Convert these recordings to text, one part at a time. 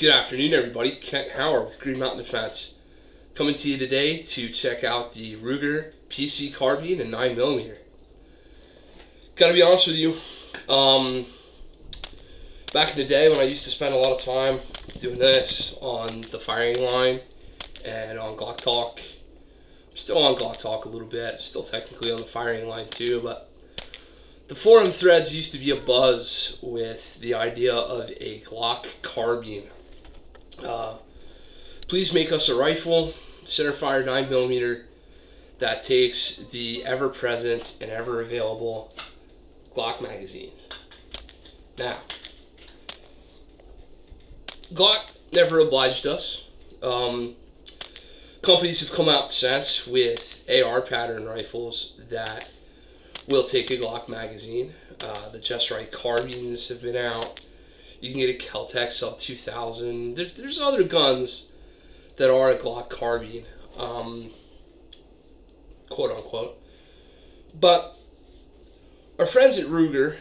Good afternoon, everybody. Kent Howard with Green Mountain Defense. Coming to you today to check out the Ruger PC Carbine and 9mm. Gotta be honest with you, back in the day when I used to spend a lot of time doing this on the firing line and on Glock Talk, I'm still on Glock Talk a little bit, still technically on the firing line too, but the forum threads used to be a buzz with the idea of a Glock Carbine. Please make us a rifle, centerfire 9mm, that takes the ever-present and ever-available Glock magazine. Now, Glock never obliged us. Companies have come out since with AR pattern rifles that will take a Glock magazine. The Just Right carbines have been out. You can get a Kel-Tec sub 2000. There's other guns that are a Glock carbine, quote unquote. But our friends at Ruger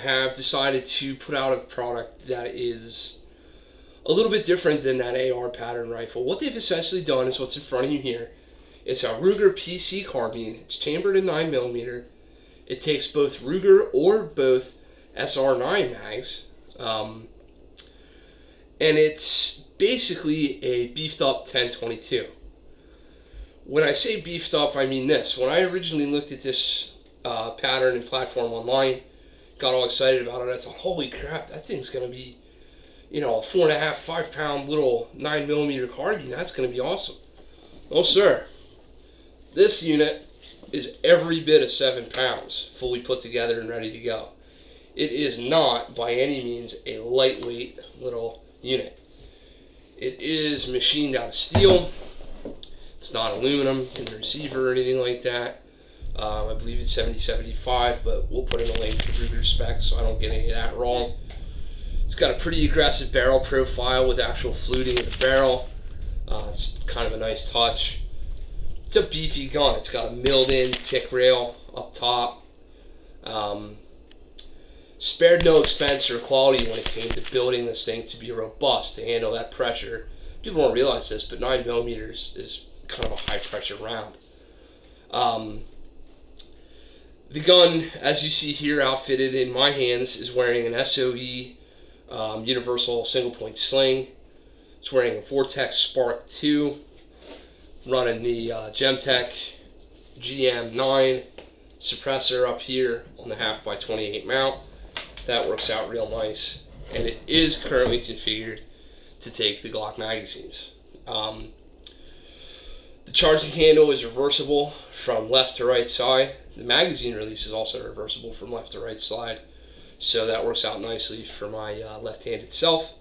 have decided to put out a product that is a little bit different than that AR pattern rifle. What they've essentially done is what's in front of you here. It's a Ruger PC Carbine. It's chambered in 9mm. It takes both Ruger or both SR9 mags. And it's basically a beefed up 1022. When I say beefed up, I mean this. When I originally looked at this pattern and platform online, got all excited about it, I thought, holy crap, that thing's going to be, a 4.5, 5 pound little 9mm carbine. That's going to be awesome. Oh, sir. This unit is every bit of 7 pounds, fully put together and ready to go. It is not, by any means, a lightweight little unit. It is machined out of steel. It's not aluminum in the receiver or anything like that. I believe it's 7075, but we'll put in a link to Ruger specs so I don't get any of that wrong. It's got a pretty aggressive barrel profile with actual fluting of the barrel. It's kind of a nice touch. It's a beefy gun. It's got a milled-in kick rail up top. Spared no expense or quality when it came to building this thing to be robust, to handle that pressure. People don't realize this, but 9mm is kind of a high-pressure round. The gun, as you see here, outfitted in my hands, is wearing an SOE universal single-point sling. It's wearing a Vortex Spark 2, running the Gemtech GM9 suppressor up here on the 1/2x28 mount. That works out real nice, and it is currently configured to take the Glock magazines. The charging handle is reversible from left to right side. The magazine release is also reversible from left to right side, so that works out nicely for my left-handed self.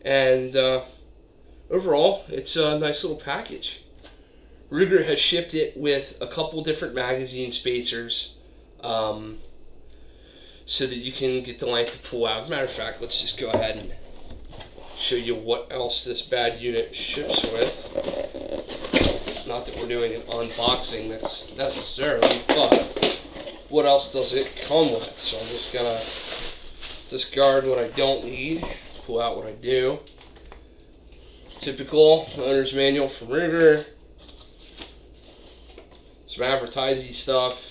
And overall, it's a nice little package. Ruger has shipped it with a couple different magazine spacers, so that you can get the length to pull out. As a matter of fact, let's just go ahead and show you what else this bad unit ships with. Not that we're doing an unboxing necessarily, but what else does it come with? So I'm just gonna discard what I don't need, pull out what I do. Typical owner's manual from Ruger. Some advertising stuff.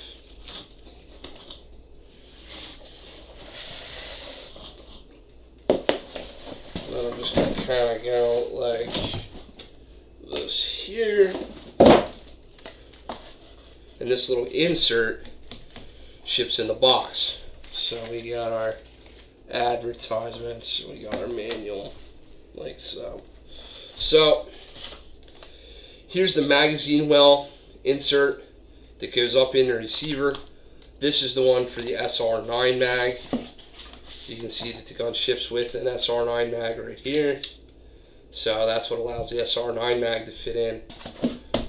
Then I'm just going to kind of go like this here. And this little insert ships in the box. So we got our advertisements, we got our manual, like so. So here's the magazine well insert that goes up in the receiver. This is the one for the SR9 mag. You can see that the gun ships with an SR9 mag right here. So that's what allows the SR9 mag to fit in.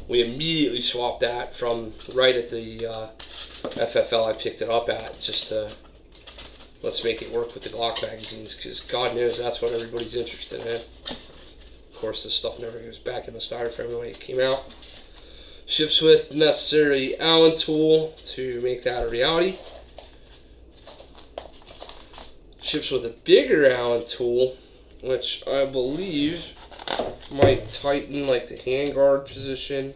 We immediately swapped that from right at the FFL I picked it up at, just to let's make it work with the Glock magazines, because God knows that's what everybody's interested in. Of course, this stuff never goes back in the styrofoam the way it came out. Ships with the necessary Allen tool to make that a reality. Ships with a bigger Allen tool which I believe might tighten like the handguard position.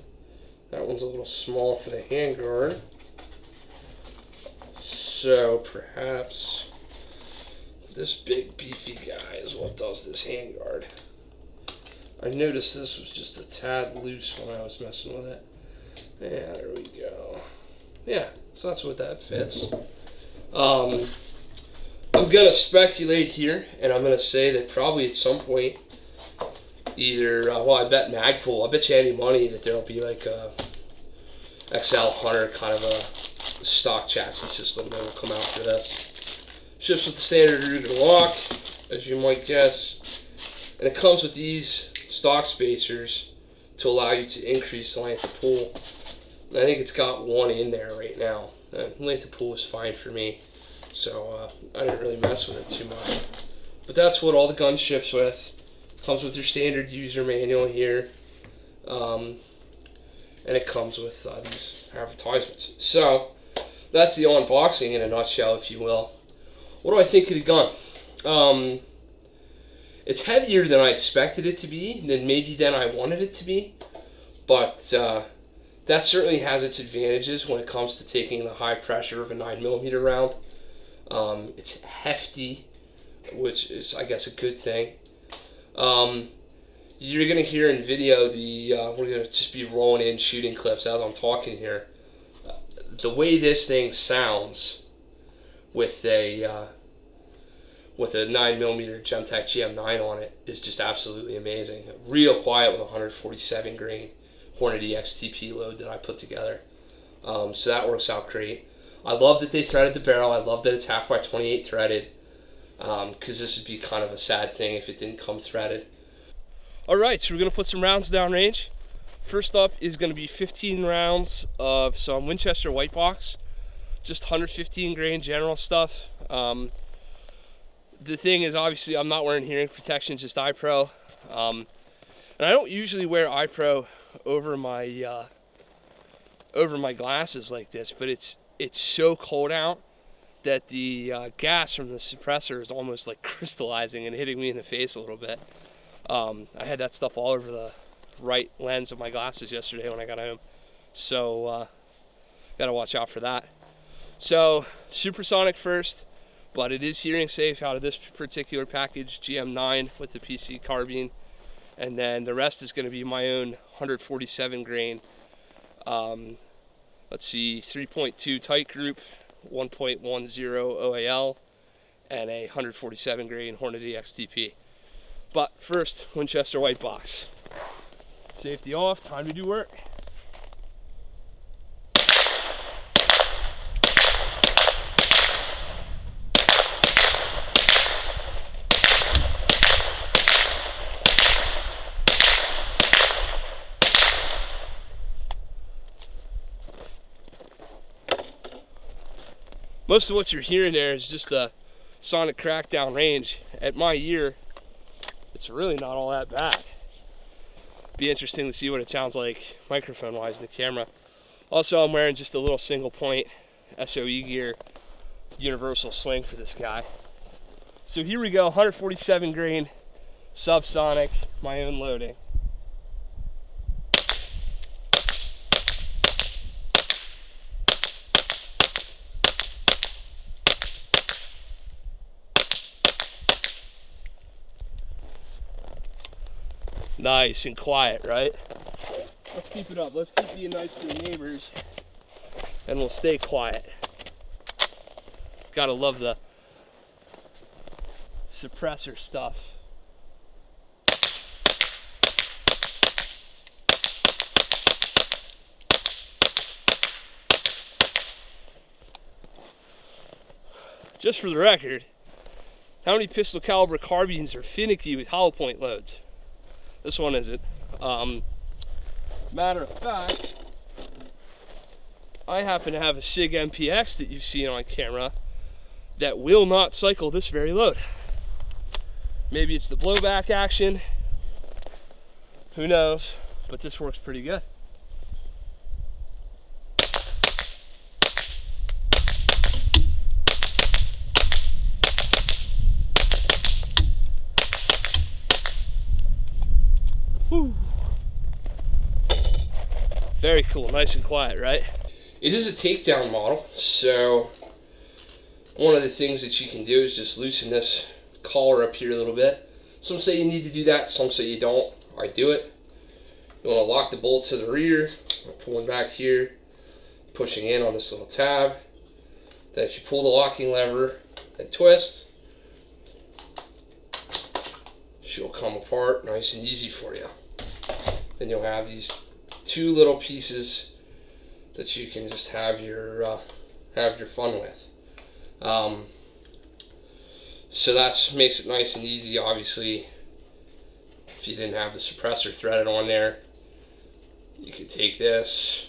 That one's a little small for the handguard. So perhaps this big beefy guy is what does this handguard. I noticed this was just a tad loose when I was messing with it. Yeah, there we go. Yeah, so that's what that fits. I'm gonna speculate here, and I'm gonna say that probably at some point, either I bet Magpul, I bet you any money that there'll be like a XL Hunter kind of a stock chassis system that will come out for this. Ships with the standard Ruger lock, as you might guess, and it comes with these stock spacers to allow you to increase the length of pull. I think it's got one in there right now. The length of pull is fine for me, so I didn't really mess with it too much. But that's what all the gun ships with. Comes with your standard user manual here, and it comes with these advertisements. So that's the unboxing in a nutshell, if you will. What do I think of the gun? It's heavier than I expected it to be, than I wanted it to be, but that certainly has its advantages when it comes to taking the high pressure of a 9mm round. It's hefty, which is, I guess, a good thing. You're going to hear in video, we're going to just be rolling in shooting clips as I'm talking here. The way this thing sounds with a 9mm Gemtech GM9 on it is just absolutely amazing. Real quiet with a 147 grain Hornady XTP load that I put together. So that works out great. I love that they threaded the barrel. I love that it's 1/2x28 threaded, because this would be kind of a sad thing if it didn't come threaded. Alright, so we're going to put some rounds downrange. First up is going to be 15 rounds of some Winchester white box, just 115 grain general stuff. The thing is, obviously, I'm not wearing hearing protection, just iPro. And I don't usually wear iPro over my glasses like this, but it's so cold out that the gas from the suppressor is almost like crystallizing and hitting me in the face a little bit. I had that stuff all over the right lens of my glasses yesterday when I got home, so gotta watch out for that. So supersonic first, but it is hearing safe out of this particular package, GM9 with the PC Carbine, and then the rest is going to be my own 147 grain. Let's see, 3.2 tight group, 1.10 OAL, and a 147 grain Hornady XTP. But first, Winchester white box. Safety off, time to do work. Most of what you're hearing there is just the sonic crackdown range. At my ear, it's really not all that bad. Be interesting to see what it sounds like microphone-wise in the camera. Also, I'm wearing just a little single point SOE gear universal sling for this guy. So here we go, 147 grain subsonic, my own loading. Nice and quiet, right? Let's keep it up. Let's keep being nice to the neighbors, and we'll stay quiet. Gotta love the suppressor stuff. Just for the record, how many pistol caliber carbines are finicky with hollow point loads? This one isn't. Matter of fact, I happen to have a SIG MPX that you've seen on camera that will not cycle this very load. Maybe it's the blowback action, who knows, but this works pretty good. Very cool, nice and quiet, right? It is a takedown model, so one of the things that you can do is just loosen this collar up here a little bit. Some say you need to do that, some say you don't. I do it. You want to lock the bolt to the rear, pulling back here, pushing in on this little tab. Then if you pull the locking lever and twist, she'll come apart nice and easy for you. Then you'll have these two little pieces that you can just have your fun with. So that makes it nice and easy. Obviously, if you didn't have the suppressor threaded on there, you could take this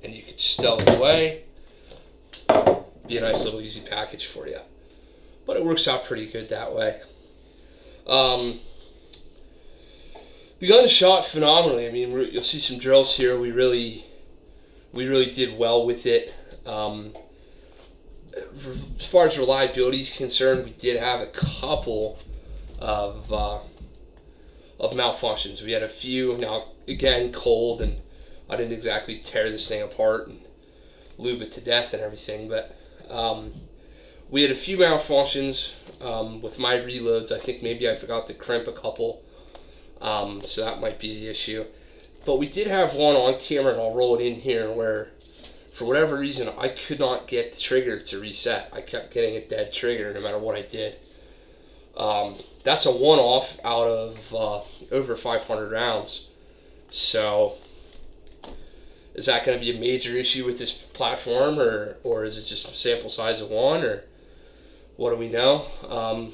and you could stow it away. Be a nice little easy package for you. But it works out pretty good that way. The gun shot phenomenally. I mean, you'll see some drills here. We really did well with it. As far as reliability is concerned, we did have a couple of malfunctions. We had a few. Now, again, cold, and I didn't exactly tear this thing apart and lube it to death and everything, but we had a few malfunctions with my reloads. I think maybe I forgot to crimp a couple, so that might be the issue. But we did have one on camera, and I'll roll it in here, where for whatever reason I could not get the trigger to reset. I kept getting a dead trigger no matter what I did. That's a one-off out of over 500 rounds. So is that going to be a major issue with this platform, or is it just a sample size of one, or what do we know?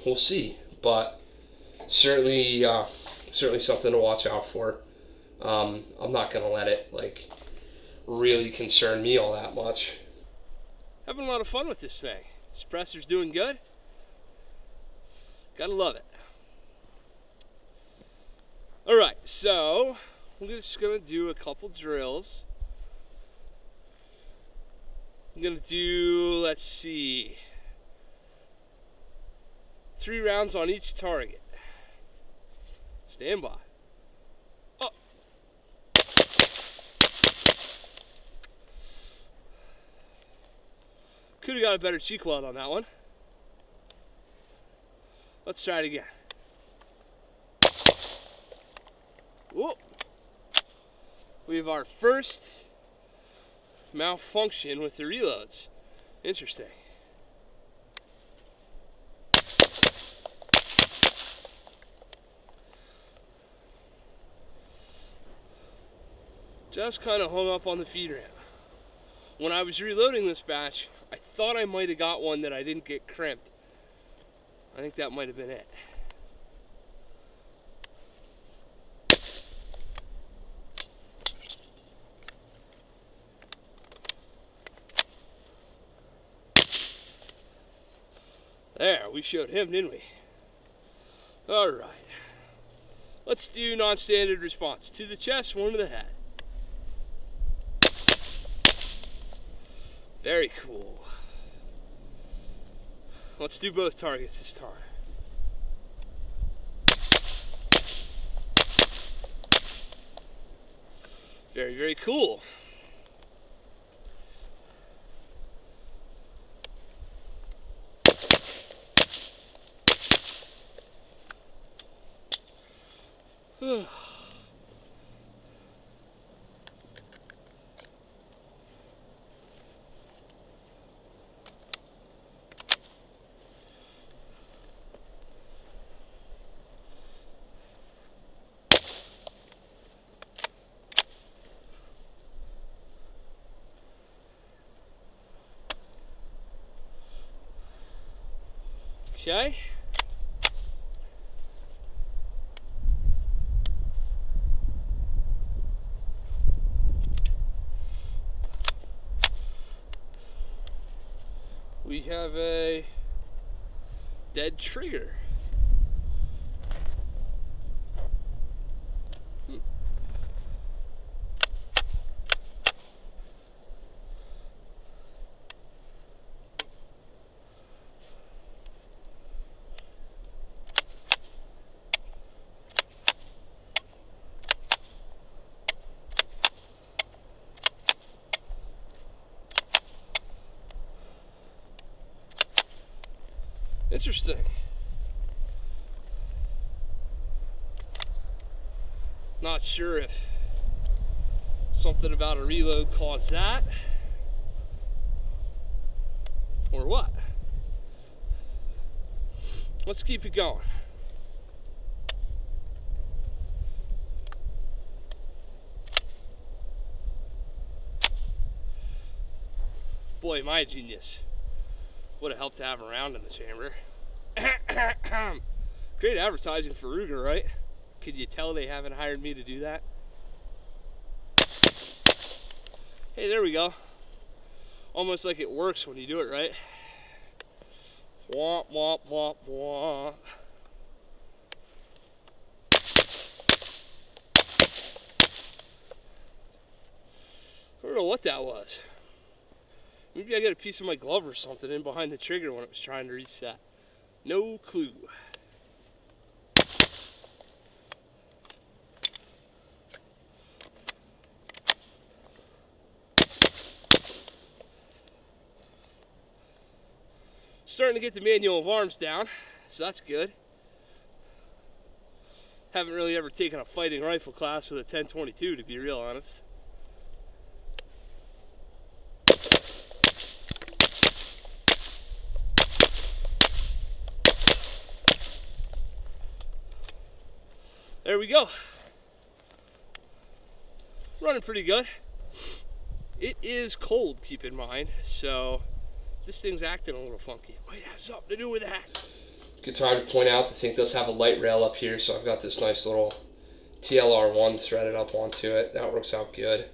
We'll see, but certainly something to watch out for. I'm not going to let it really concern me all that much. Having a lot of fun with this thing. Suppressor's doing good. Gotta love it. Alright, so I'm just gonna do a couple drills. I'm gonna do, let's see, 3 rounds on each target. Stand by. Oh. Could have got a better cheek weld on that one. Let's try it again. Whoa. We have our first malfunction with the reloads. Interesting. Just kind of hung up on the feed ramp. When I was reloading this batch, I thought I might have got one that I didn't get crimped. I think that might have been it. There, we showed him, didn't we? All right. Let's do non-standard response. To the chest, 1 to the head. Very cool. Let's do both targets this time. Very, very cool. Okay. We have a dead trigger. Interesting. Not sure if something about a reload caused that or what. Let's keep it going. Boy, am I a genius. Would have helped to have a round in the chamber. Great advertising for Ruger, right? Could you tell they haven't hired me to do that? Hey, there we go. Almost like it works when you do it right. Womp, womp, womp, womp. I don't know what that was. Maybe I got a piece of my glove or something in behind the trigger when it was trying to reset. No clue. Starting to get the manual of arms down, so that's good. Haven't really ever taken a fighting rifle class with a 1022, to be real honest. There we go. Running pretty good. It is cold, keep in mind, so this thing's acting a little funky. It might have something to do with that. Good time to point out the thing does have a light rail up here, so I've got this nice little TLR1 threaded up onto it. That works out good.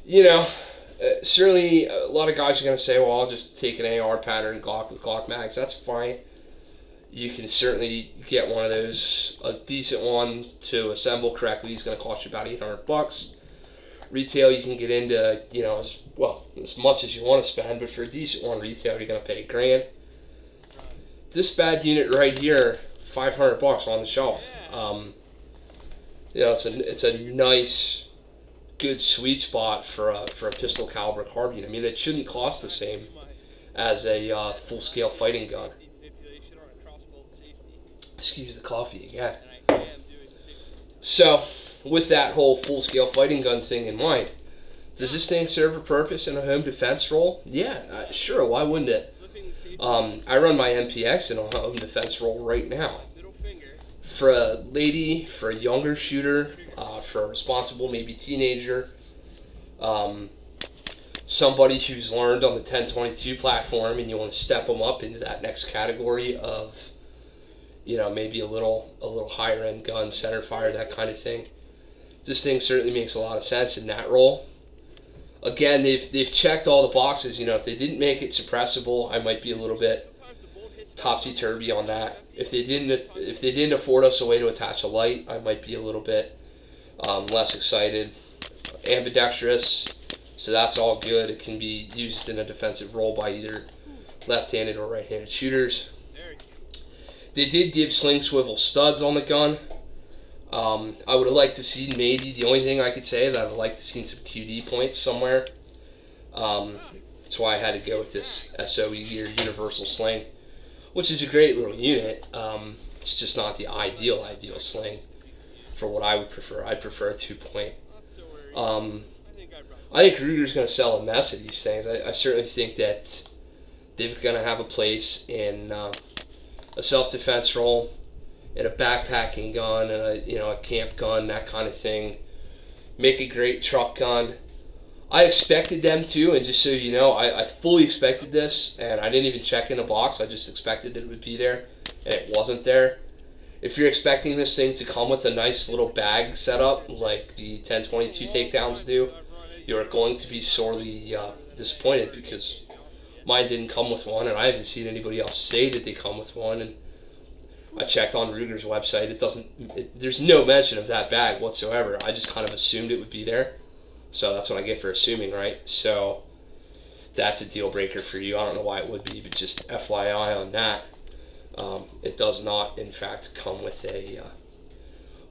You know, certainly a lot of guys are going to say, well, I'll just take an AR pattern Glock with Glock mags. That's fine. You can certainly get one of those. A decent one to assemble correctly is going to cost you about $800. Retail, you can get into, you know, as much as you want to spend, but for a decent one retail, you're going to pay $1,000. This bad unit right here, $500 on the shelf. You know, it's a nice, good sweet spot for a pistol caliber carbine. I mean, it shouldn't cost the same as a full scale fighting gun. Excuse the coffee again. So, with that whole full-scale fighting gun thing in mind, does this thing serve a purpose in a home defense role? Yeah, sure, why wouldn't it? I run my MPX in a home defense role right now. For a lady, for a younger shooter, for a responsible, maybe teenager, somebody who's learned on the 1022 platform and you want to step them up into that next category of, you know, maybe a little higher end gun, center fire, that kind of thing. This thing certainly makes a lot of sense in that role. Again, they've checked all the boxes. You know, if they didn't make it suppressible, I might be a little bit topsy-turvy on that. If they didn't afford us a way to attach a light, I might be a little bit less excited. Ambidextrous, so that's all good. It can be used in a defensive role by either left-handed or right-handed shooters. They did give sling swivel studs on the gun. I would have liked to see, maybe the only thing I could say is I would have liked to see some QD points somewhere. That's why I had to go with this SOE or universal sling, which is a great little unit. It's just not the ideal sling for what I would prefer. I'd prefer a 2-point. I think Ruger's going to sell a mess of these things. I certainly think that they're going to have a place in a self-defense role, in a backpacking gun, and a camp gun, that kind of thing. Make a great truck gun. I expected them to, and just so you know, I fully expected this, and I didn't even check in the box. I just expected that it would be there, and it wasn't there. If you're expecting this thing to come with a nice little bag setup like the 1022 takedowns do, you're going to be sorely disappointed, because mine didn't come with one, and I haven't seen anybody else say that they come with one. And I checked on Ruger's website. There's no mention of that bag whatsoever. I just kind of assumed it would be there. So that's what I get for assuming, right? So that's a deal breaker for you. I don't know why it would be, but just FYI on that. It does not, in fact, come with a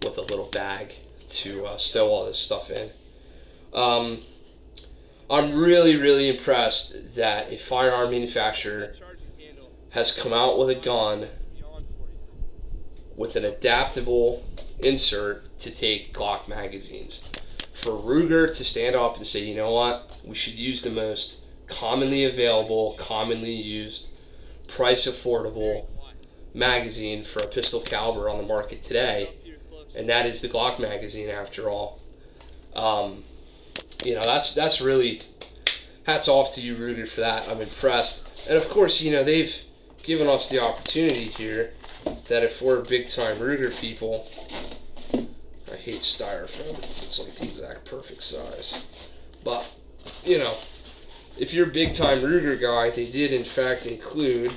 little bag to stow all this stuff in. I'm really, really impressed that a firearm manufacturer has come out with a gun with an adaptable insert to take Glock magazines. For Ruger to stand up and say, you know what, we should use the most commonly available, commonly used, price affordable magazine for a pistol caliber on the market today, and that is the Glock magazine after all. That's really, hats off to you, Ruger, for that. I'm impressed. And of course, they've given us the opportunity here that if we're big time Ruger people, I hate styrofoam. It's like the exact perfect size. But, if you're a big time Ruger guy, they did in fact include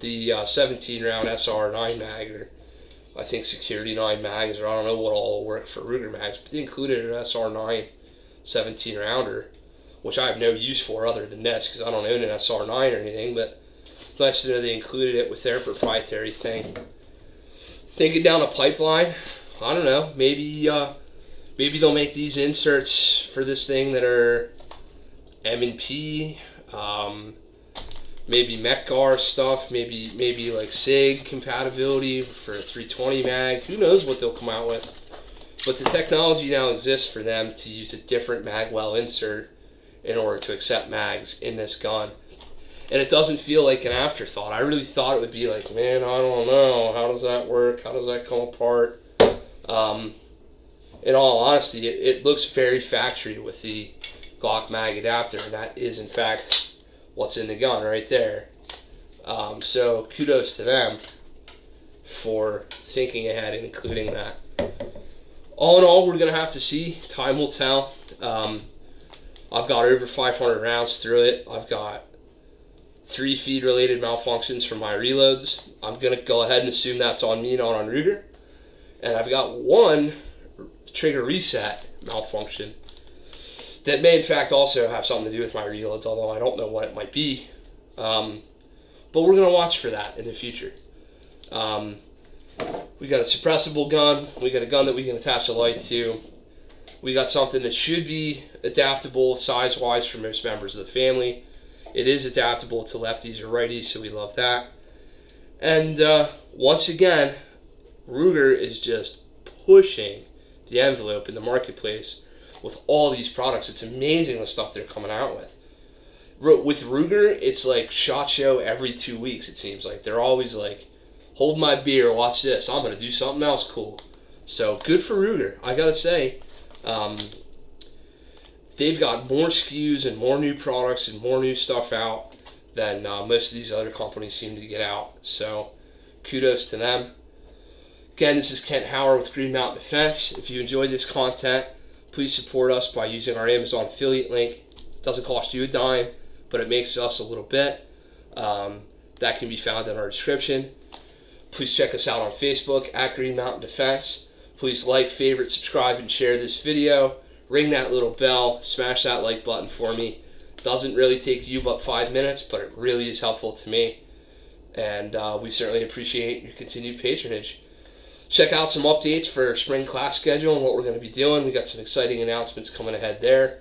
the 17 round SR9 mag, or I think Security 9 mags, or I don't know what all will work for Ruger mags, but they included an SR9 17 rounder, which I have no use for other than this because I don't own an SR9 or anything, but it's nice to know they included it with their proprietary thing. Thinking down the pipeline, I don't know, maybe they'll make these inserts for this thing that are M&P, maybe MECGAR stuff, maybe like SIG compatibility for a 320 mag. Who knows what they'll come out with? But the technology now exists for them to use a different magwell insert in order to accept mags in this gun. And it doesn't feel like an afterthought. I really thought it would be like, man, I don't know. How does that work? How does that come apart? In all honesty, it looks very factory with the Glock mag adapter, and that is in fact what's in the gun right there. So kudos to them for thinking ahead and including that. All in all, we're going to have to see. Time will tell. I've got over 500 rounds through it. I've got 3 feed-related malfunctions from my reloads. I'm going to go ahead and assume that's on me, not on Ruger. And I've got 1 trigger reset malfunction that may in fact also have something to do with my reloads, although I don't know what it might be. But we're going to watch for that in the future. We got a suppressible gun. We got a gun that we can attach a light to. We got something that should be adaptable size-wise for most members of the family. It is adaptable to lefties or righties, so we love that. And once again, Ruger is just pushing the envelope in the marketplace with all these products. It's amazing the stuff they're coming out with. With Ruger, it's like SHOT Show every 2 weeks, it seems like. They're always like, hold my beer, watch this. I'm going to do something else cool. So good for Ruger, I got to say. They've got more SKUs and more new products and more new stuff out than most of these other companies seem to get out. So kudos to them. Again, this is Kent Howard with Green Mountain Defense. If you enjoyed this content, please support us by using our Amazon affiliate link. It doesn't cost you a dime, but it makes us a little bit. That can be found in our description. Please check us out on Facebook at Green Mountain Defense. Please like, favorite, subscribe, and share this video. Ring that little bell. Smash that like button for me. Doesn't really take you but 5 minutes, but it really is helpful to me. And we certainly appreciate your continued patronage. Check out some updates for spring class schedule and what we're going to be doing. We got some exciting announcements coming ahead there.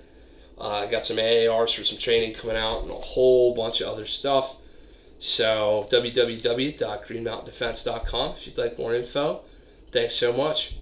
I got some AARs for some training coming out and a whole bunch of other stuff. So www.greenmountaindefense.com if you'd like more info. Thanks so much.